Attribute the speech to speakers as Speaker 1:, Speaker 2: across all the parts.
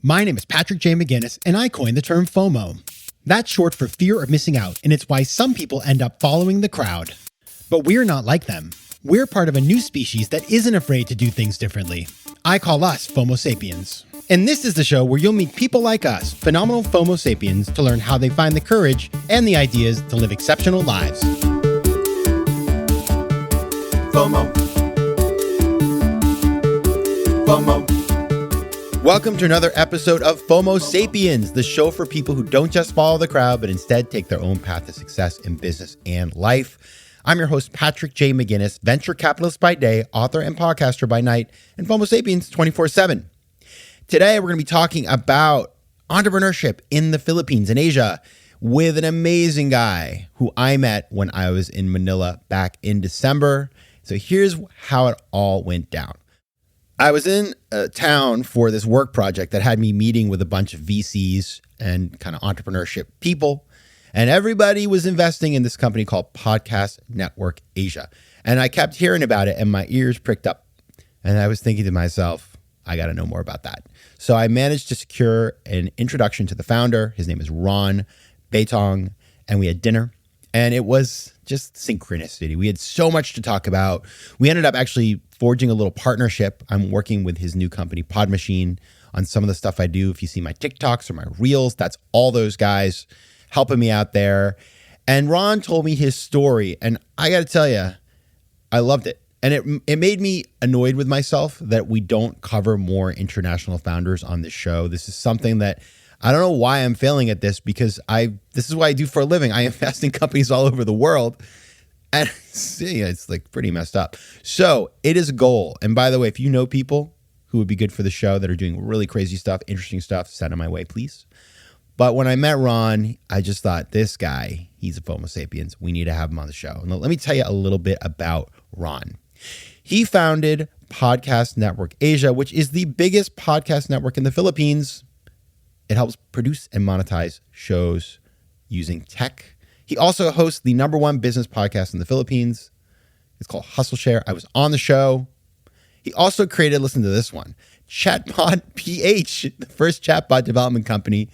Speaker 1: My name is Patrick J. McGinnis, and I coined the term FOMO. That's short for fear of missing out, and it's why some people end up following the crowd. But we're not like them. We're part of a new species that isn't afraid to do things differently. I call us FOMO Sapiens. And this is the show where you'll meet people like us, phenomenal FOMO Sapiens, to learn how they find the courage and the ideas to live exceptional lives. FOMO. FOMO. Welcome to another episode of FOMO Sapiens, the show for people who don't just follow the crowd, but instead take their own path to success in business and life. I'm your host, Patrick J. McGinnis, venture capitalist by day, author and podcaster by night, and FOMO Sapiens 24/7. Today, we're going to be talking about entrepreneurship in the Philippines and Asia with an amazing guy who I met when I was in Manila back in December. So here's how it all went down. I was in a town for this work project that had me meeting with a bunch of VCs and kind of entrepreneurship people. And everybody was investing in this company called Podcast Network Asia. And I kept hearing about it and my ears pricked up. And I was thinking to myself, I got to know more about that. So I managed to secure an introduction to the founder. His name is Ron Baetiong. And we had dinner. And it was just synchronicity. We had so much to talk about. We ended up actually forging a little partnership. I'm working with his new company, Pod Machine, on some of the stuff I do. If you see my TikToks or my Reels, that's all those guys helping me out there. And Ron told me his story. And I got to tell you, I loved it. And it made me annoyed with myself that we don't cover more international founders on this show. This is something that I don't know why I'm failing at this, because this is what I do for a living. I invest in companies all over the world. And it's like pretty messed up. So it is a goal. And by the way, if you know people who would be good for the show that are doing really crazy stuff, interesting stuff, send them my way, please. But when I met Ron, I just thought, this guy, he's a FOMO Sapiens. We need to have him on the show. And let me tell you a little bit about Ron. He founded Podcast Network Asia, which is the biggest podcast network in the Philippines. It helps produce and monetize shows using tech. He also hosts the #1 business podcast in the Philippines. It's called Hustle Share. I was on the show. He also created, listen to this one, Chatbot PH, the first chatbot development company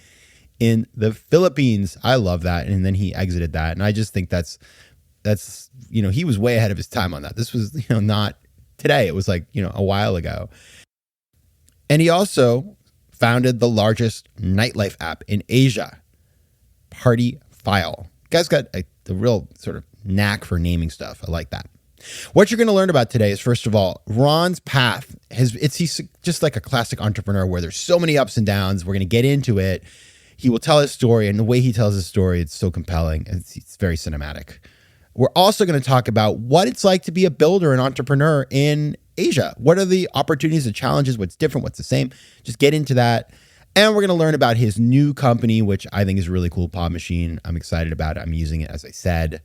Speaker 1: in the Philippines. I love that. And then he exited that. And I just think that's, he was way ahead of his time on that. This was, not today. It was like, a while ago. And he also founded the largest nightlife app in Asia, Party File. Guy's got the real sort of knack for naming stuff. I like that. What you're going to learn about today is, first of all, Ron's path. He's just like a classic entrepreneur where there's so many ups and downs. We're going to get into it. He will tell his story, and the way he tells his story, it's so compelling. It's very cinematic. We're also going to talk about what it's like to be a builder and entrepreneur in Asia. What are the opportunities, the challenges, what's different, what's the same? Just get into that. And we're going to learn about his new company, which I think is really cool, Pod Machine. I'm excited about it. I'm using it, as I said.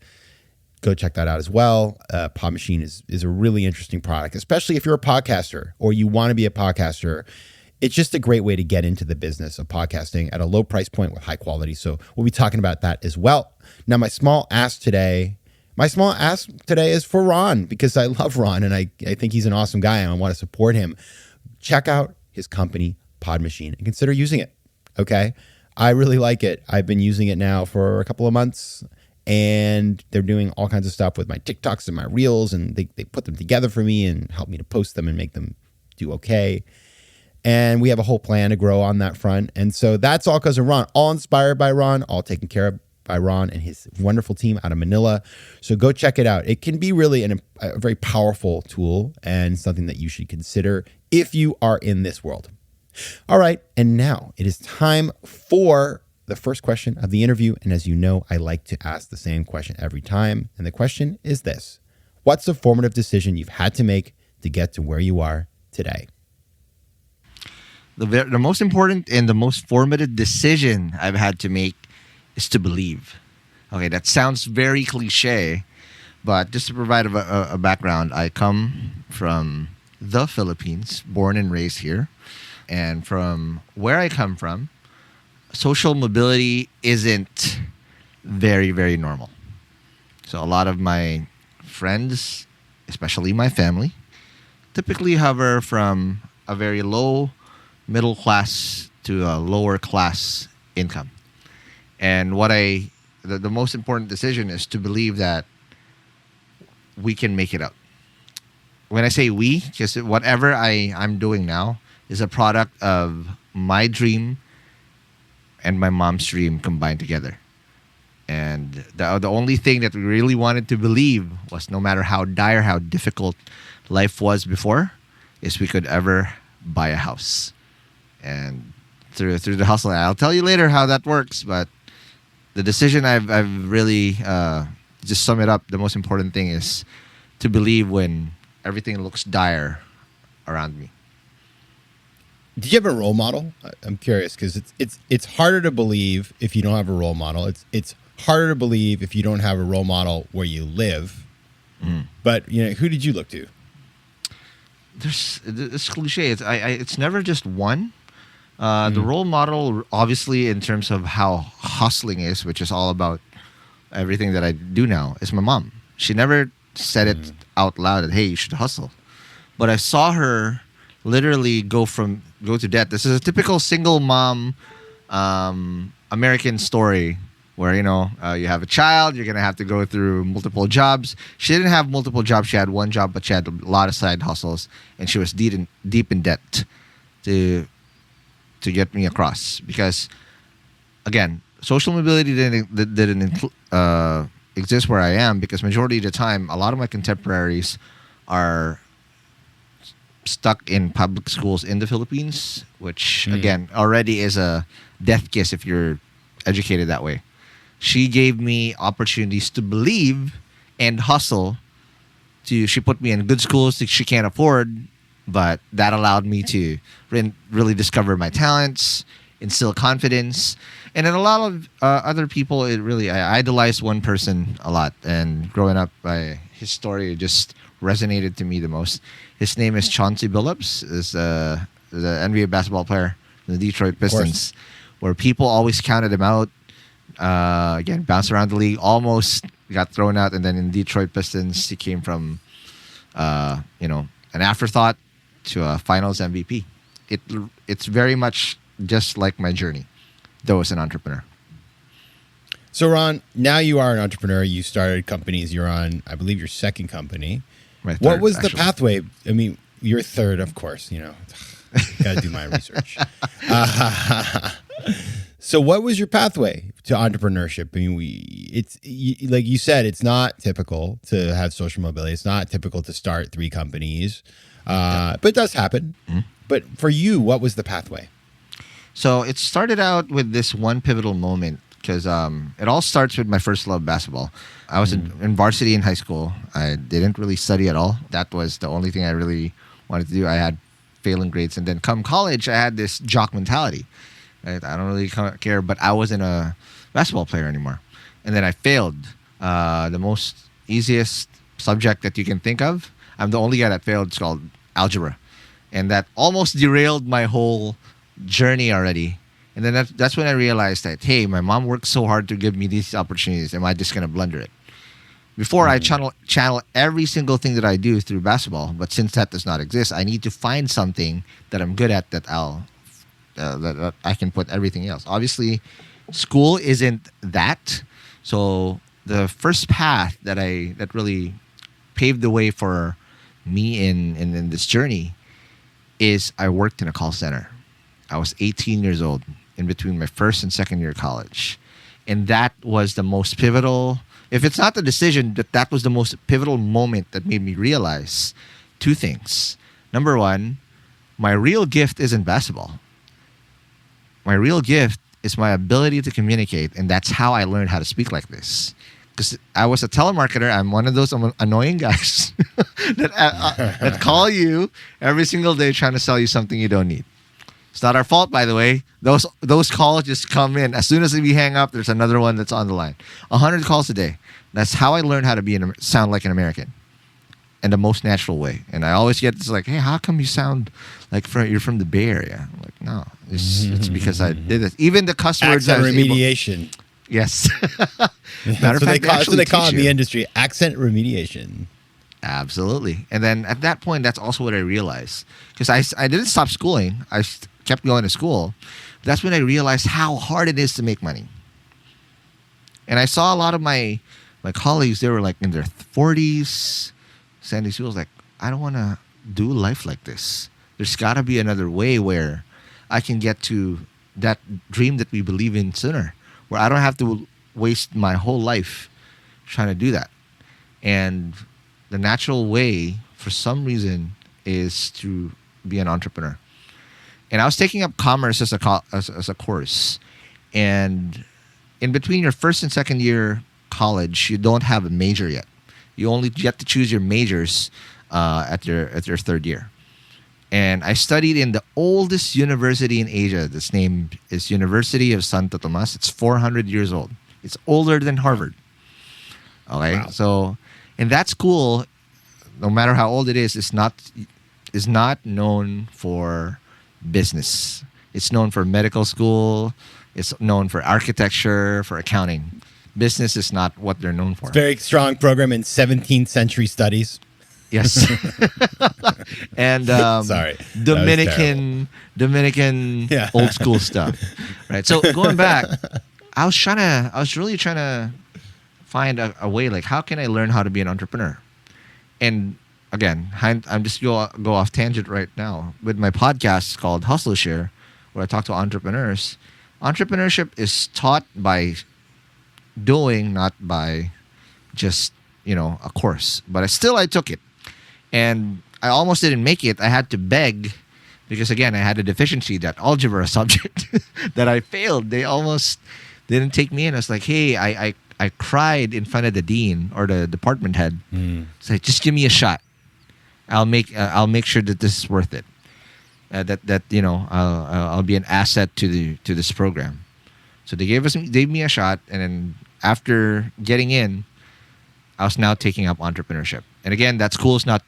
Speaker 1: Go check that out as well. Pod Machine is a really interesting product, especially if you're a podcaster or you want to be a podcaster. It's just a great way to get into the business of podcasting at a low price point with high quality. So we'll be talking about that as well. Now, my small ask today is for Ron, because I love Ron and I think he's an awesome guy and I want to support him. Check out his company, Pod Machine, and consider using it. Okay. I really like it. I've been using it now for a couple of months, and they're doing all kinds of stuff with my TikToks and my Reels, and they put them together for me and help me to post them and make them do okay. And we have a whole plan to grow on that front. And so that's all because of Ron, all inspired by Ron, all taken care of by Ron and his wonderful team out of Manila. So go check it out. It can be really a very powerful tool and something that you should consider if you are in this world. All right. And now it is time for the first question of the interview. And as you know, I like to ask the same question every time. And the question is this: what's a formative decision you've had to make to get to where you are today?
Speaker 2: The most important and the most formative decision I've had to make is to believe. Okay, that sounds very cliche, but just to provide a background, I come from the Philippines, born and raised here. And from where I come from, social mobility isn't very, very normal. So a lot of my friends, especially my family, typically hover from a very low middle class to a lower class income. And the most important decision is to believe that we can make it up. When I say we, because whatever I'm doing now is a product of my dream and my mom's dream combined together. And the only thing that we really wanted to believe was, no matter how dire, how difficult life was before, is we could ever buy a house. And through the hustle, I'll tell you later how that works. But the decision I've really just sum it up. The most important thing is to believe when everything looks dire around me.
Speaker 1: Do you have a role model? I'm curious because it's harder to believe if you don't have a role model. It's harder to believe if you don't have a role model where you live. But who did you look to?
Speaker 2: It's cliche. It's never just one. The role model, obviously, in terms of how hustling is, which is all about everything that I do now, is my mom. She never said it out loud that, hey, you should hustle. But I saw her literally go to debt. This is a typical single mom American story where, you have a child, you're going to have to go through multiple jobs. She didn't have multiple jobs. She had one job, but she had a lot of side hustles, and she was deep in debt to get me across. Because, again, social mobility didn't exist where I am, because majority of the time, a lot of my contemporaries are stuck in public schools in the Philippines, which, again, already is a death kiss if you're educated that way. She gave me opportunities to believe and hustle. She put me in good schools that she can't afford, but that allowed me to really discover my talents, instill confidence. And then a lot of other people, I idolized one person a lot. And growing up, his story just resonated to me the most. His name is Chauncey Billups, is the NBA basketball player, the Detroit Pistons, where people always counted him out. Again, bounced around the league, almost got thrown out, and then in Detroit Pistons, he came from, an afterthought to a Finals MVP. It's very much just like my journey, though as an entrepreneur.
Speaker 1: So, Ron, now you are an entrepreneur. You started companies. You're on, I believe, your second company.
Speaker 2: My third,
Speaker 1: what was the
Speaker 2: actually.
Speaker 1: pathway? I mean, your third, of course. Got to do my research. So what was your pathway to entrepreneurship? I mean, like you said, it's not typical to have social mobility. It's not typical to start 3 companies, but it does happen. But for you, what was the pathway?
Speaker 2: So it started out with this one pivotal moment, because it all starts with my first love, basketball. I was in varsity in high school. I didn't really study at all. That was the only thing I really wanted to do. I had failing grades. And then come college, I had this jock mentality. I don't really care, but I wasn't a basketball player anymore. And then I failed the most easiest subject that you can think of. I'm the only guy that failed. It's called algebra. And that almost derailed my whole journey already. And then that's when I realized that, hey, my mom worked so hard to give me these opportunities. Am I just going to blunder it? Before, I channel every single thing that I do through basketball. But since that does not exist, I need to find something that I'm good at that that I can put everything else. Obviously, school isn't that. So the first path that really paved the way for me in this journey is I worked in a call center. I was 18 years old in between my first and second year of college. And that was the most pivotal, if it's not the decision, that was the most pivotal moment that made me realize 2 things. Number one, my real gift isn't basketball. My real gift is my ability to communicate, and that's how I learned how to speak like this. Because I was a telemarketer. I'm one of those annoying guys that call you every single day trying to sell you something you don't need. It's not our fault, by the way. Those calls just come in. As soon as we hang up, there's another one that's on the line. 100 calls a day. That's how I learned how to sound like an American in the most natural way. And I always get this like, hey, how come you sound like you're from the Bay Area? I'm like, no, it's because I did it. Even the cuss words.
Speaker 1: Accent remediation.
Speaker 2: Yes.
Speaker 1: That's what they call it in the industry. Accent remediation.
Speaker 2: Absolutely. And then at that point, that's also what I realized. Because I didn't stop schooling. I kept going to school. That's when I realized how hard it is to make money. And I saw a lot of my colleagues, they were like in their 40s. Sandy Sue was like, I don't want to do life like this. There's got to be another way where I can get to that dream that we believe in sooner, where I don't have to waste my whole life trying to do that. And the natural way, for some reason, is to be an entrepreneur. And I was taking up commerce as a course. And in between your first and second year college, you don't have a major yet. You only get to choose your majors at your third year. And I studied in the oldest university in Asia. This name is University of Santo Tomas. It's 400 years old. It's older than Harvard. Okay, wow. So, and that school, no matter how old it is not known for business. It's known for medical school. It's known for architecture, for accounting. Business is not what they're known for.
Speaker 1: It's a very strong program in 17th century studies.
Speaker 2: Yes. And
Speaker 1: sorry,
Speaker 2: Dominican old school stuff. Right. So going back, I was really trying to find a way, like, how can I learn how to be an entrepreneur? And again, I'm just go off tangent right now with my podcast called Hustle Share, where I talk to entrepreneurs. Entrepreneurship is taught by doing, not by just, a course. But I took it. And I almost didn't make it. I had to beg because, again, I had a deficiency, that algebra subject that I failed. They almost didn't take me in. I was like, hey, I cried in front of the dean or the department head. So just give me a shot. I'll make sure that this is worth it. I'll be an asset to this program. So they gave me a shot, and then after getting in, I was now taking up entrepreneurship. And again, that school is not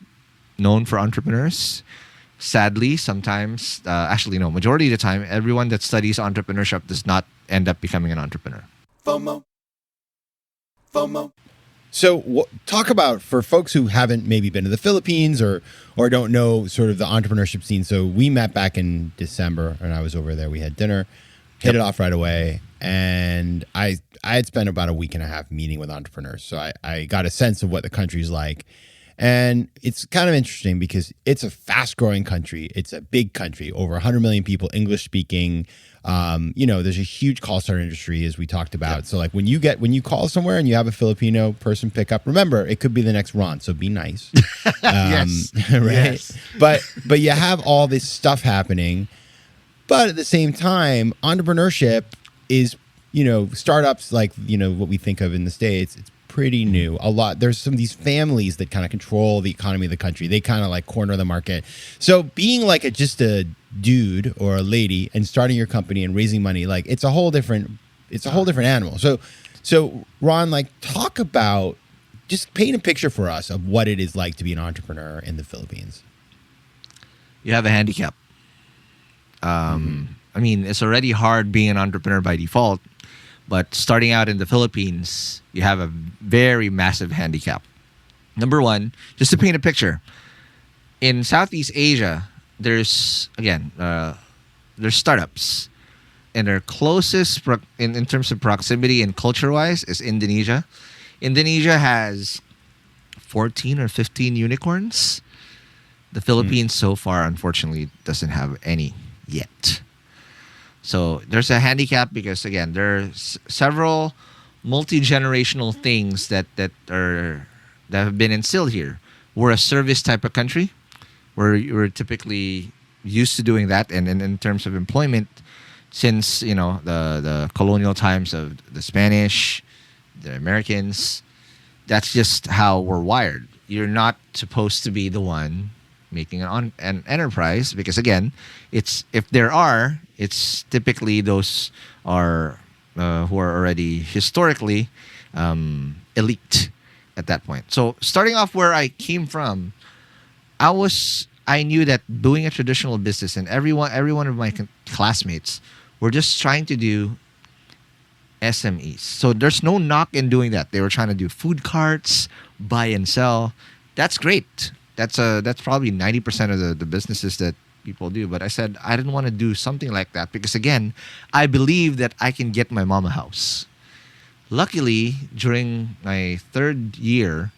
Speaker 2: known for entrepreneurs. Sadly, sometimes, majority of the time, everyone that studies entrepreneurship does not end up becoming an entrepreneur.
Speaker 1: FOMO. So talk about, for folks who haven't maybe been to the Philippines or don't know sort of the entrepreneurship scene. So we met back in December, and I was over there. We had dinner, hit it off right away. And I had spent about a week and a half meeting with entrepreneurs. So I got a sense of what the country's like. And it's kind of interesting because it's a fast-growing country. It's a big country, over 100 million people, English speaking. There's a huge call center industry, as we talked about. Yep. So like when you call somewhere and you have a Filipino person pick up, remember, it could be the next Ron, so be nice.
Speaker 2: Yes.
Speaker 1: Right?
Speaker 2: Yes.
Speaker 1: But you have all this stuff happening. But at the same time, entrepreneurship is, startups like, what we think of in the States, it's pretty new. There's some of these families that kind of control the economy of the country. They kind of like corner the market. So being like just a dude or a lady and starting your company and raising money, like it's a whole different animal. So Ron, like, talk about, just paint a picture for us of what it is like to be an entrepreneur in the Philippines.
Speaker 2: You have a handicap. It's already hard being an entrepreneur by default. But starting out in the Philippines, you have a very massive handicap. Number one, just to paint a picture, in Southeast Asia, there's startups. And their closest, in terms of proximity and culture-wise, is Indonesia. Indonesia has 14 or 15 unicorns. The Philippines so far, unfortunately, doesn't have any yet. So there's a handicap because, again, there's several multi-generational things that have been instilled here. We're a service type of country. We're typically used to doing that, and in terms of employment, since the colonial times of the Spanish, the Americans, that's just how we're wired. You're not supposed to be the one making an enterprise because, again, it's typically those are who are already historically elite at that point. So starting off where I came from, I knew that doing a traditional business, and every one of my classmates were just trying to do SMEs. So there's no knock in doing that. They were trying to do food carts, buy and sell. That's great. That's probably 90% of the businesses that people do. But I said I didn't want to do something like that because, again, I believe that I can get my mom a house. Luckily, during my third year,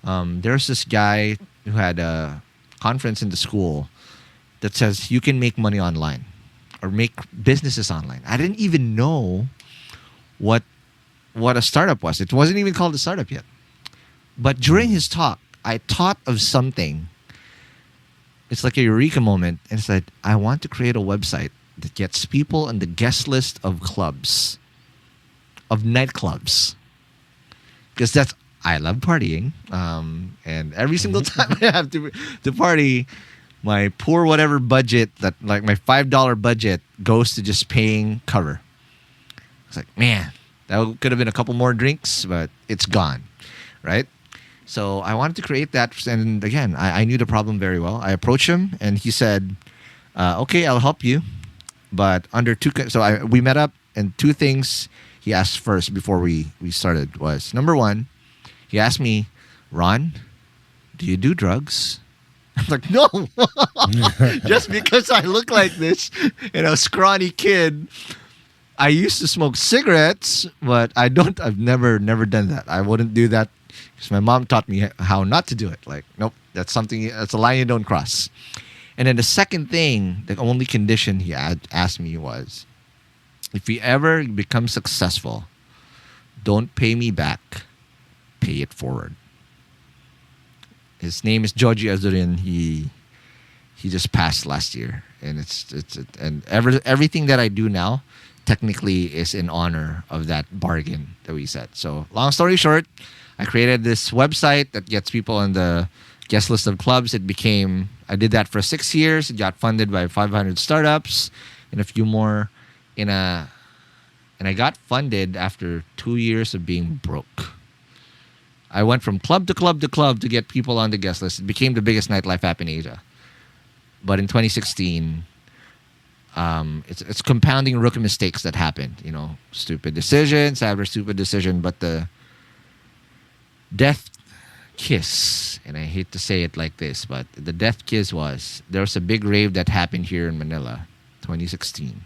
Speaker 2: there's this guy who had a conference in the school that says you can make money online or make businesses online. I didn't even know what a startup was. It wasn't even called a startup yet. But during his talk, I thought of something. It's like a eureka moment. And it's like, I want to create a website that gets people on the guest list of clubs, of nightclubs. Because I love partying. And every single time I have to party, my poor whatever budget, that like my $5 budget goes to just paying cover. It's like, man, that could have been a couple more drinks, but it's gone, right? So I wanted to create that. And again, I knew the problem very well. I approached him and he said, okay, I'll help you. But under we met up, and two things he asked first before we started was, number one, he asked me, Ron, do you do drugs? I'm like, no. Just because I look like this, scrawny kid. I used to smoke cigarettes, but I've never done that. I wouldn't do that because my mom taught me how not to do it. Like, nope, that's a line you don't cross. And then the second thing, the only condition he asked me was, if you ever become successful, don't pay me back, pay it forward. His name is Joji Azurin. He just passed last year, and everything that I do now technically is in honor of that bargain that we set. So long story short, I created this website that gets people on the guest list of clubs. I did that for 6 years. It got funded by 500 startups and a few more and I got funded after 2 years of being broke. I went from club to club to club to get people on the guest list. It became the biggest nightlife app in Asia. But in 2016, it's compounding rookie mistakes that happened. Stupid decisions after stupid decision. But the death kiss, and I hate to say it like this, but the death kiss was, there was a big rave that happened here in Manila, 2016.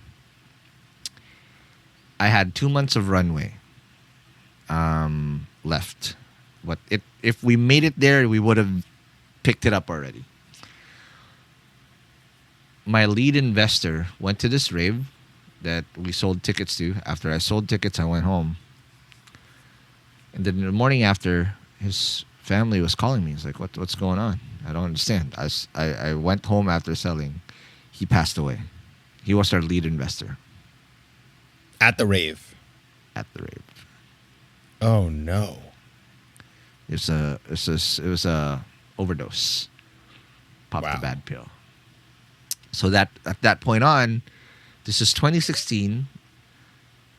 Speaker 2: I had 2 months of runway left. But if we made it there, we would have picked it up already. My lead investor went to this rave that we sold tickets to. After I sold tickets, I went home. And then in the morning after, his family was calling me. He's like, what's going on? I don't understand. I went home after selling. He passed away. He was our lead investor.
Speaker 1: At the rave?
Speaker 2: At the rave.
Speaker 1: Oh, no.
Speaker 2: It was a overdose. Popped a bad pill. So that at that point on, this is 2016.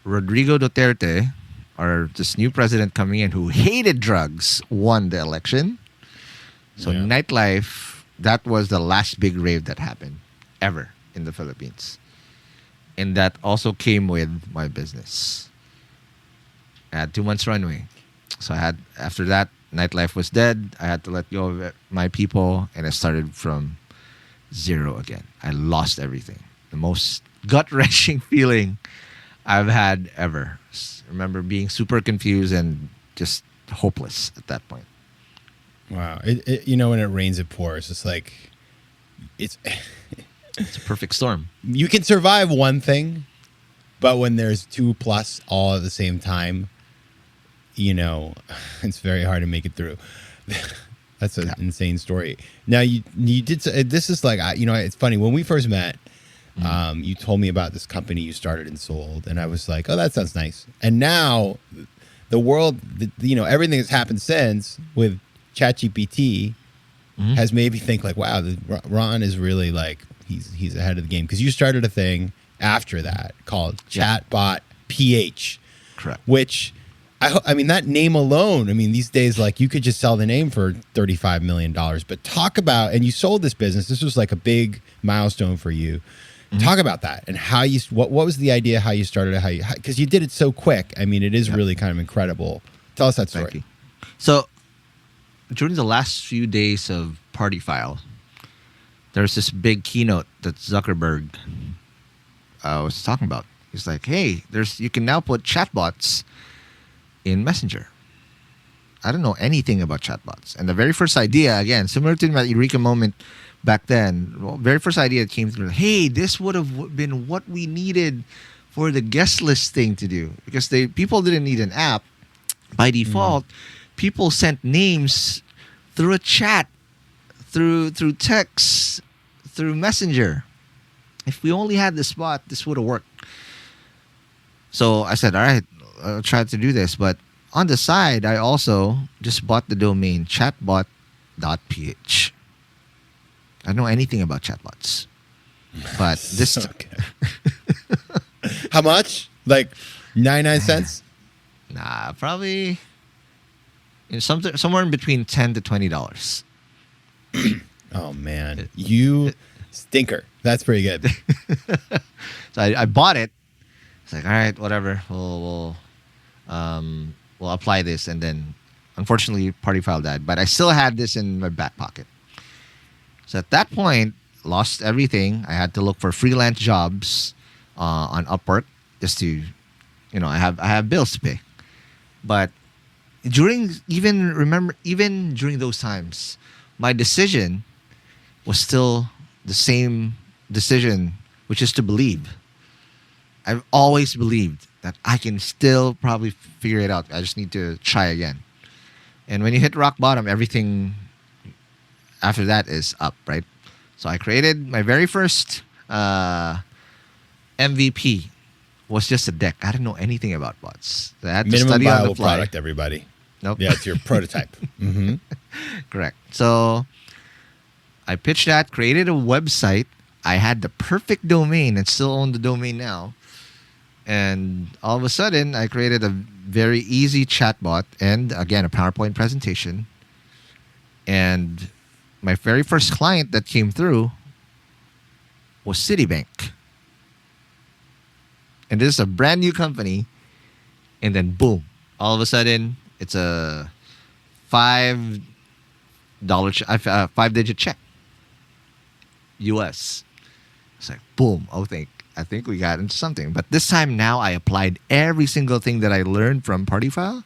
Speaker 2: Rodrigo Duterte, this new president coming in who hated drugs, won the election. So nightlife, that was the last big rave that happened ever in the Philippines. And that also came with my business. I had 2 months runway. So after that, nightlife was dead. I had to let go of my people, and I started from zero again. I lost everything. The most gut-wrenching feeling I've had ever. I remember being super confused and just hopeless at that point.
Speaker 1: Wow. When it rains, it pours. It's like, it's
Speaker 2: a perfect storm.
Speaker 1: You can survive one thing, but when there's 2+ all at the same time, it's very hard to make it through. That's an insane story. Now you did. This is like, it's funny. When we first met, you told me about this company you started and sold, and I was like, oh, that sounds nice. And now the world, everything that's happened since with ChatGPT has made me think like, wow, Ron is really like, he's ahead of the game. Because you started a thing after that called Chatbot PH.
Speaker 2: Correct.
Speaker 1: Which, I mean, that name alone, these days, like, you could just sell the name for $35 million. But talk about, and you sold this business. This was like a big milestone for you. Talk about that and how what was the idea, how you started it, because you did it so quick. It is really kind of incredible. Tell us that story.
Speaker 2: Thank you. So during the last few days of Party File, there's this big keynote that Zuckerberg was talking about. He's like, hey, you can now put chatbots in Messenger. I don't know anything about chatbots. And the very first idea, again, similar to my Eureka moment back then, very first idea that came through, hey, this would have been what we needed for the guest list thing to do. Because people didn't need an app. By default, people sent names through a chat, through text, through Messenger. If we only had this bot, this would have worked. So I said, all right, I'll try to do this. But on the side, I also just bought the domain chatbot.ph. I don't know anything about chatbots. But this...
Speaker 1: Okay. How much? Like 99 cents?
Speaker 2: Nah, probably somewhere in between $10 to $20.
Speaker 1: Oh, man. You stinker. That's pretty good.
Speaker 2: So I bought it. It's like, all right, whatever. We'll apply this. And then, unfortunately, Party File died. But I still had this in my back pocket. So at that point, lost everything. I had to look for freelance jobs on Upwork just to, I have bills to pay. But even during those times, my decision was still the same decision, which is to believe. I've always believed that I can still probably figure it out. I just need to try again. And when you hit rock bottom, everything after that is up, right? So I created my very first MVP. Was just a deck. I didn't know anything about bots. So I had to
Speaker 1: Minimum
Speaker 2: study on
Speaker 1: viable
Speaker 2: the fly.
Speaker 1: product, everybody.
Speaker 2: Nope.
Speaker 1: Yeah, it's your prototype. Mm-hmm.
Speaker 2: Correct. So I pitched that, created a website. I had the perfect domain and still own the domain now. And all of a sudden, I created a very easy chatbot and, again, a PowerPoint presentation. And my very first client that came through was Citibank. And this is a brand new company. And then, boom, all of a sudden, it's a $5-digit check. US. It's like, boom, I think we got into something. But this time now, I applied every single thing that I learned from Party File.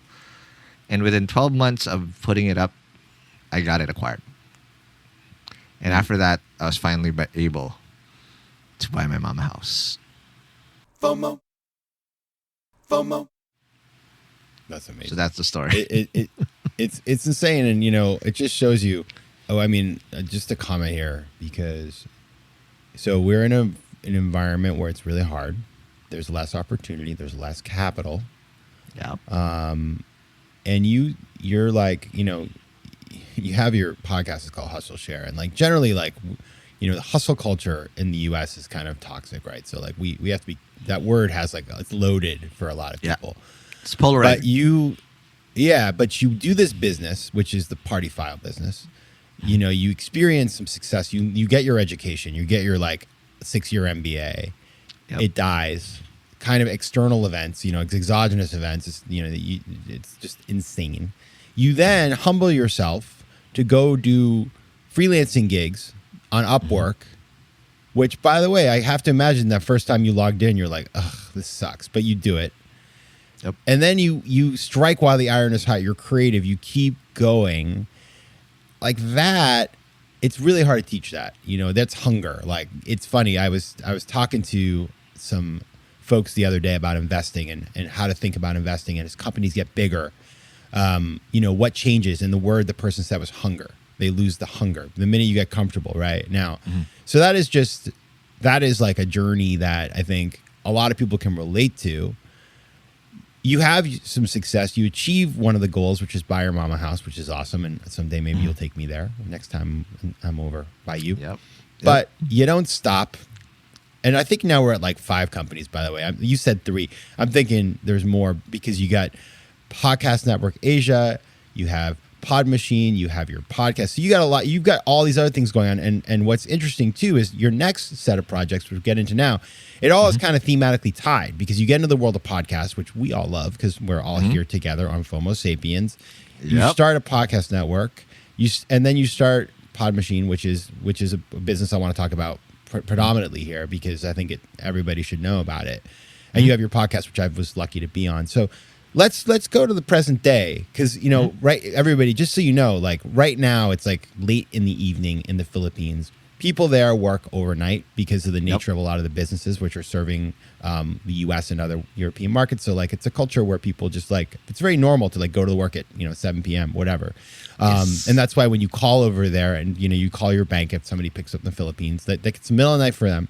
Speaker 2: And within 12 months of putting it up, I got it acquired. And after that, I was finally able to buy my mama house.
Speaker 1: FOMO. That's amazing.
Speaker 2: So that's the story.
Speaker 1: It's insane, and it just shows you. Oh, I mean, just a comment here because we're in an environment where it's really hard. There's less opportunity. There's less capital.
Speaker 2: Yeah.
Speaker 1: And you're like, you have your podcast is called Hustle Share, and like generally like, the hustle culture in the U.S. is kind of toxic, right? So like we have to be. That word has like it's loaded for a lot of people.
Speaker 2: Yeah. It's polarizing.
Speaker 1: But you do this business, which is the Party File business. You experience some success. You get your education. You get your like 6-year MBA. Yep. It dies. Kind of external events. Exogenous events. It's just insane. You then humble yourself to go do freelancing gigs on Upwork. Which, by the way, I have to imagine that first time you logged in, you're like, ugh, this sucks. But you do it. Yep. And then you strike while the iron is hot. You're creative. You keep going. Like that, it's really hard to teach that. That's hunger. Like, it's funny. I was talking to some folks the other day about investing and how to think about investing. And as companies get bigger, what changes? And the word the person said was hunger. They lose the hunger the minute you get comfortable right now. Mm-hmm. So that is like a journey that I think a lot of people can relate to. You have some success. You achieve one of the goals, which is buy your mama house, which is awesome. And someday maybe you'll take me there next time I'm over by you. Yep. But you don't stop. And I think now we're at like 5 companies, by the way. You said 3. I'm thinking there's more because you got Podcast Network Asia, you have Pod Machine, you have your podcast. So you got a lot, you've got all these other things going on. And what's interesting too is your next set of projects we'll get into now, it all is kind of thematically tied because you get into the world of podcasts, which we all love because we're all here together on FOMO Sapiens. You start a podcast network, and then you start Pod Machine, which is a business I want to talk about predominantly here because I think everybody should know about it. And you have your podcast, which I was lucky to be on. So let's go to the present day because right, everybody, just so you know, like right now it's like late in the evening in the Philippines. People there work overnight because of the nature of a lot of the businesses which are serving the U.S. and other European markets. So like it's a culture where people just like, it's very normal to like go to work at 7 p.m. whatever. And that's why when you call over there and you call your bank if somebody picks up in the Philippines, that it's the middle of the night for them.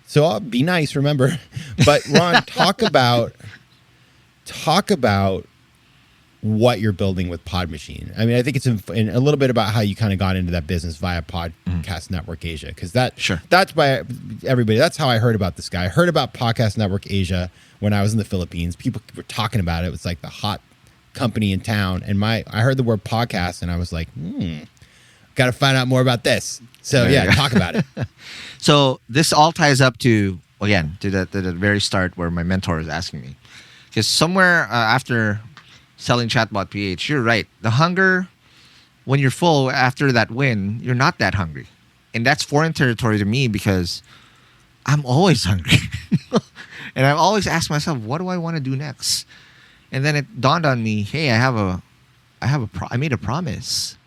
Speaker 1: So be nice, remember. But Ron, talk about what you're building with Pod Machine. I mean, I think it's in a little bit about how you kind of got into that business via Podcast Network Asia, because that's by everybody. That's how I heard about this guy. I heard about Podcast Network Asia when I was in the Philippines. People were talking about it. It was like the hot company in town, and I heard the word podcast, and I was like, got to find out more about this. So talk about it.
Speaker 2: So this all ties up to the very start where my mentor was asking me, because somewhere after selling Chatbot PH, you're right. The hunger, when you're full after that win, you're not that hungry. And that's foreign territory to me because I'm always hungry. And I've always asked myself, what do I want to do next? And then it dawned on me, hey, I made a promise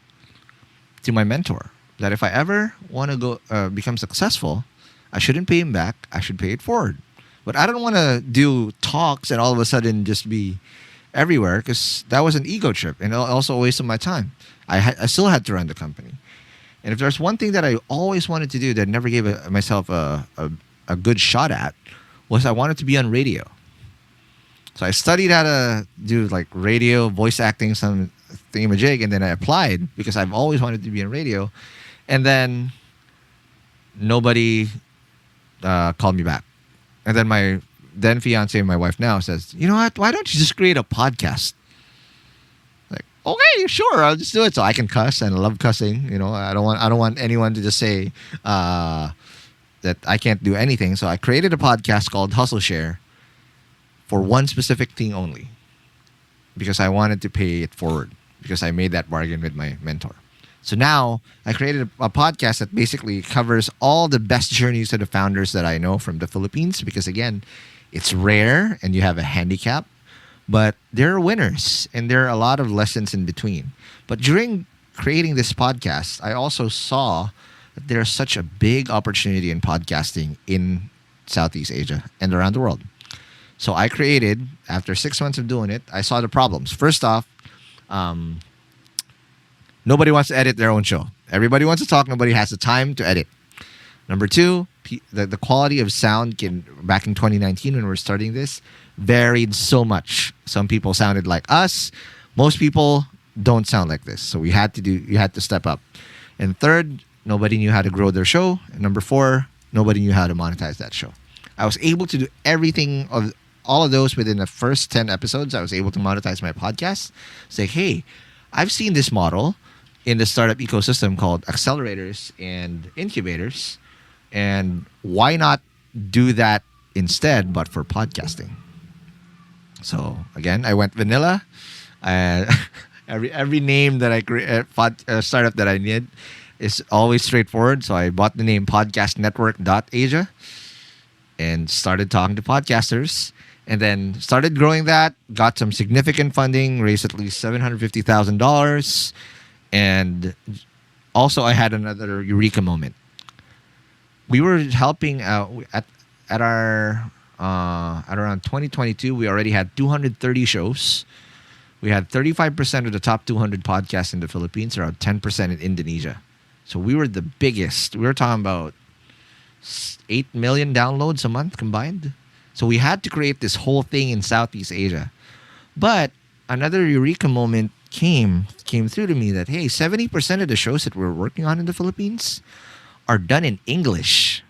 Speaker 2: to my mentor that if I ever want to go become successful, I shouldn't pay him back. I should pay it forward. But I don't want to do talks and all of a sudden just be everywhere, because that was an ego trip and also a waste of my time. I still had to run the company. And if there's one thing that I always wanted to do that I never gave myself a good shot at, was I wanted to be on radio. So I studied how to do like radio, voice acting, some thingamajig, and then I applied because I've always wanted to be on radio. And then nobody called me back. And then my then fiance, my wife now, says, you know what? Why don't you just create a podcast? Like, okay, sure, I'll just do it. So I can cuss, and I love cussing. I don't want anyone to just say that I can't do anything. So I created a podcast called Hustle Share for one specific thing only, because I wanted to pay it forward, because I made that bargain with my mentor. So now I created a podcast that basically covers all the best journeys of the founders that I know from the Philippines, because again, it's rare and you have a handicap, but there are winners and there are a lot of lessons in between. But during creating this podcast, I also saw that there's such a big opportunity in podcasting in Southeast Asia and around the world. So I created, after 6 months of doing it, I saw the problems. First off, nobody wants to edit their own show. Everybody wants to talk. Nobody has the time to edit. Number two, the quality of sound back in 2019 when we were starting this varied so much. Some people sounded like us. Most people don't sound like this. So you had to step up. And third, nobody knew how to grow their show. And number four, nobody knew how to monetize that show. I was able to do everything of all of those within the first 10 episodes. I was able to monetize my podcast. Say, hey, I've seen this model in the startup ecosystem called accelerators and incubators. And why not do that instead, but for podcasting? So again, I went vanilla. Every name that I create, startup that I need is always straightforward. So I bought the name podcastnetwork.asia and started talking to podcasters, and then started growing that. Got some significant funding, raised at least $750,000, and also I had another eureka moment. We were helping out at around 2022. We already had 230 shows. We had 35% of the top 200 podcasts in the Philippines, around 10% in Indonesia. So we were the biggest. We were talking about 8 million downloads a month combined. So we had to create this whole thing in Southeast Asia. But another eureka moment came through to me that, hey, 70% of the shows that we're working on in the Philippines are done in English.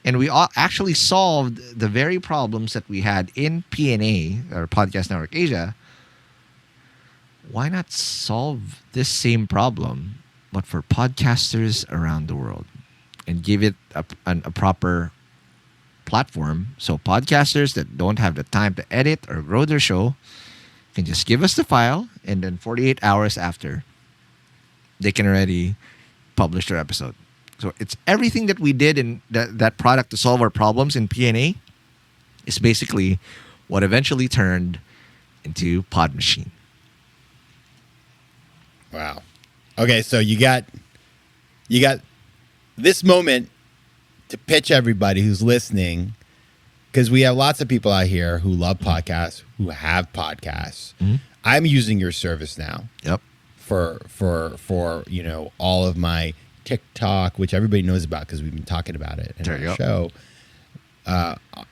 Speaker 2: And we actually solved the very problems that we had in PNA, or Podcast Network Asia. Why not solve this same problem, but for podcasters around the world, and give it a proper platform, so podcasters that don't have the time to edit or grow their show can just give us the file, and then 48 hours after, they can already publish their episode. So it's everything that we did in that product to solve our problems in P&A is basically what eventually turned into Pod Machine.
Speaker 1: Wow. Okay, so you got this moment to pitch everybody who's listening, because we have lots of people out here who love podcasts, who have podcasts.
Speaker 2: Mm-hmm.
Speaker 1: I'm using your service now.
Speaker 2: Yep.
Speaker 1: For all of my TikTok, which everybody knows about because we've been talking about it in our show.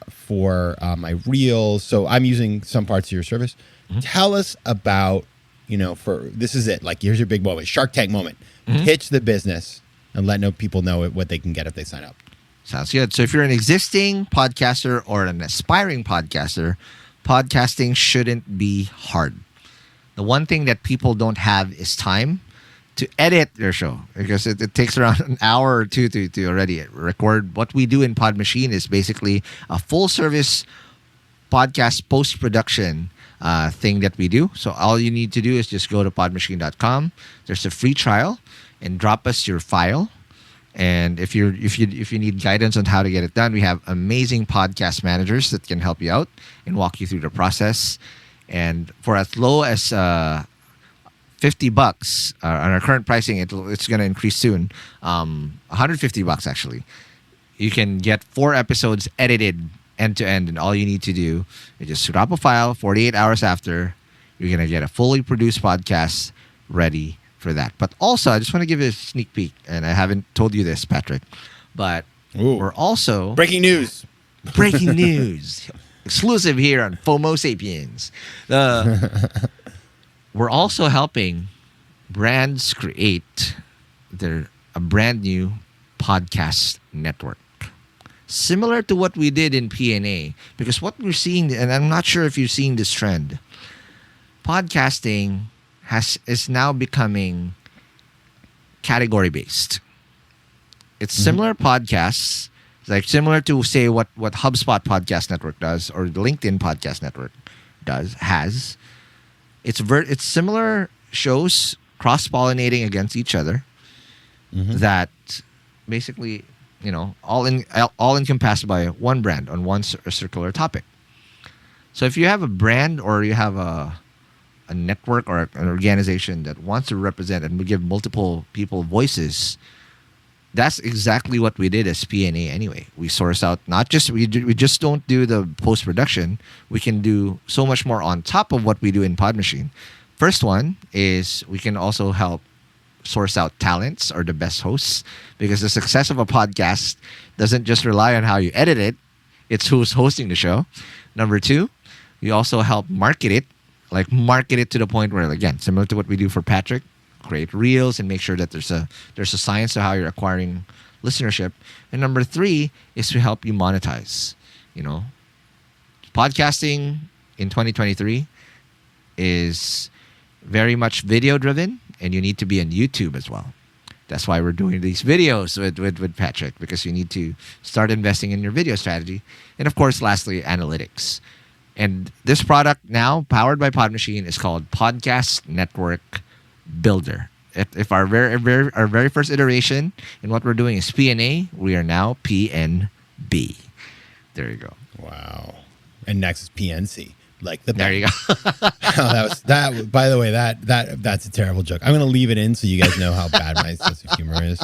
Speaker 1: For my reels, so I'm using some parts of your service. Mm-hmm. Tell us about, this is it. Like, here's your big moment, Shark Tank moment. Mm-hmm. Pitch the business and let people know what they can get if they sign up.
Speaker 2: Sounds good. So if you're an existing podcaster or an aspiring podcaster, podcasting shouldn't be hard. The one thing that people don't have is time to edit their show, because it takes around an hour or two to already record. What we do in Pod Machine is basically a full service podcast post-production thing that we do. So all you need to do is just go to podmachine.com. There's a free trial and drop us your file. And if you need guidance on how to get it done, we have amazing podcast managers that can help you out and walk you through the process. And for as low as $50 on our current pricing, it's going to increase soon. $150 actually. You can get 4 episodes edited end to end, and all you need to do is just drop a file. 48 hours after, you're going to get a fully produced podcast ready for that. But also, I just want to give you a sneak peek, and I haven't told you this, Patrick, but we're also
Speaker 1: breaking news.
Speaker 2: Exclusive here on FOMO Sapiens. We're also helping brands create a brand new podcast network, similar to what we did in P&A. Because what we're seeing, and I'm not sure if you're seeing this trend, podcasting is now becoming category based. It's similar podcasts. Like similar to, say, what HubSpot Podcast Network does or the LinkedIn Podcast Network has. It's similar shows cross-pollinating against each other that basically, all encompassed by one brand on one circular topic. So if you have a brand or you have a network or an organization that wants to represent and give multiple people voices, that's exactly what we did as P&A anyway. We source out, we just don't do the post-production. We can do so much more on top of what we do in Pod Machine. First one is we can also help source out talents or the best hosts, because the success of a podcast doesn't just rely on how you edit it. It's who's hosting the show. Number 2, we also help market it to the point where, again, similar to what we do for Patrick, create reels and make sure that there's a science to how you're acquiring listenership. And number 3 is to help you monetize. Podcasting in 2023 is very much video driven, and you need to be on YouTube as well. That's why we're doing these videos with Patrick, because you need to start investing in your video strategy. And of course, lastly, analytics. And this product now, powered by Pod Machine, is called Podcast Network Builder. If our very first iteration in what we're doing is P&A, we are now PNB. There you go.
Speaker 1: Wow. And next is PNC.
Speaker 2: There you go.
Speaker 1: that. By the way, that's a terrible joke. I'm going to leave it in so you guys know how bad my sense of humor is.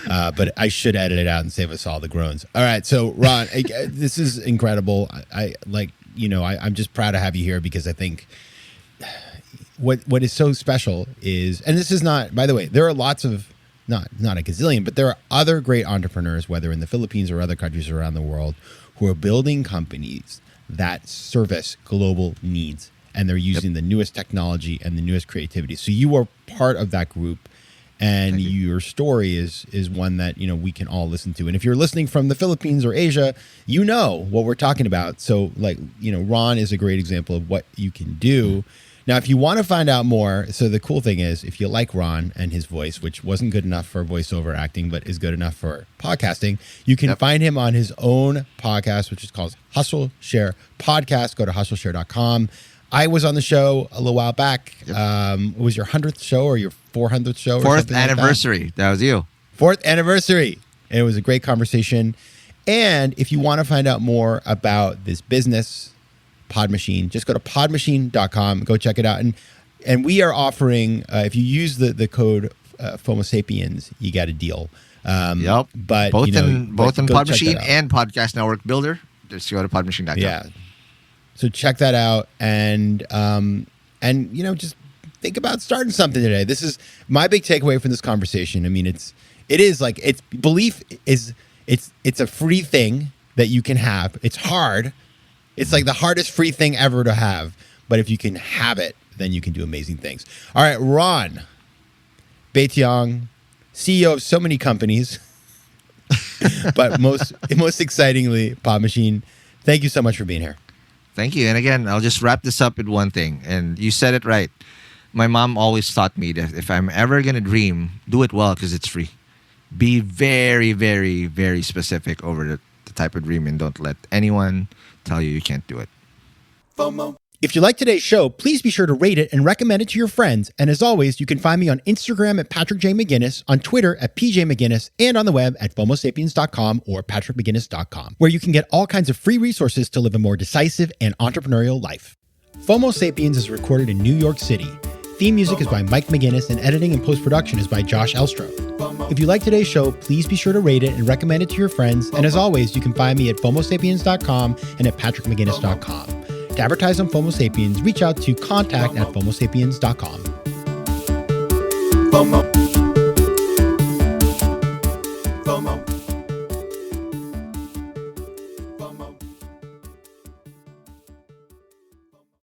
Speaker 1: But I should edit it out and save us all the groans. All right. So Ron, this is incredible. I'm just proud to have you here, because I think what is so special is, and this is not, by the way, there are lots of, not a gazillion, but there are other great entrepreneurs, whether in the Philippines or other countries around the world, who are building companies that service global needs, and they're using the newest technology and the newest creativity. So you are part of that group, and your story is one that we can all listen to. And if you're listening from the Philippines or Asia, you know what we're talking about. So Ron is a great example of what you can do. Now, if you want to find out more, so the cool thing is, if you like Ron and his voice, which wasn't good enough for voiceover acting, but is good enough for podcasting, you can find him on his own podcast, which is called Hustle Share Podcast. Go to hustleshare.com. I was on the show a little while back. Yep. It was your 100th show or your 400th show?
Speaker 2: Fourth anniversary. Like that was you.
Speaker 1: 4th anniversary. And it was a great conversation. And if you want to find out more about this business, Pod Machine, just go to podmachine.com. Go check it out. And we are offering, if you use the code FOMO Sapiens, you got a deal.
Speaker 2: Yep.
Speaker 1: But
Speaker 2: both in Pod Machine and Podcast Network Builder. Just go to podmachine.com.
Speaker 1: Yeah. So check that out, and just think about starting something today. This is my big takeaway from this conversation. I mean, belief is it's a free thing that you can have. It's hard. It's like the hardest free thing ever to have. But if you can have it, then you can do amazing things. All right, Ron Baetiong, CEO of so many companies, but most excitingly, Pod Machine. Thank you so much for being here.
Speaker 2: Thank you. And again, I'll just wrap this up with one thing. And you said it right. My mom always taught me that if I'm ever going to dream, do it well because it's free. Be very, very, very specific over the type of dream and don't let anyone tell you can't do it.
Speaker 1: FOMO. If you like today's show, please be sure to rate it and recommend it to your friends. And as always, you can find me on Instagram at Patrick J. McGinnis, on Twitter at PJ McGinnis, and on the web at FOMOSapiens.com or PatrickMcGinnis.com, where you can get all kinds of free resources to live a more decisive and entrepreneurial life. FOMO Sapiens is recorded in New York City. Theme music is by Mike McGinnis, and editing and post-production is by Josh Elstro. If you like today's show, please be sure to rate it and recommend it to your friends. And as always, you can find me at FOMOSapiens.com and at PatrickMcGinnis.com. To advertise on FOMO Sapiens, reach out to contact@FOMOSapiens.com. FOMO. FOMO.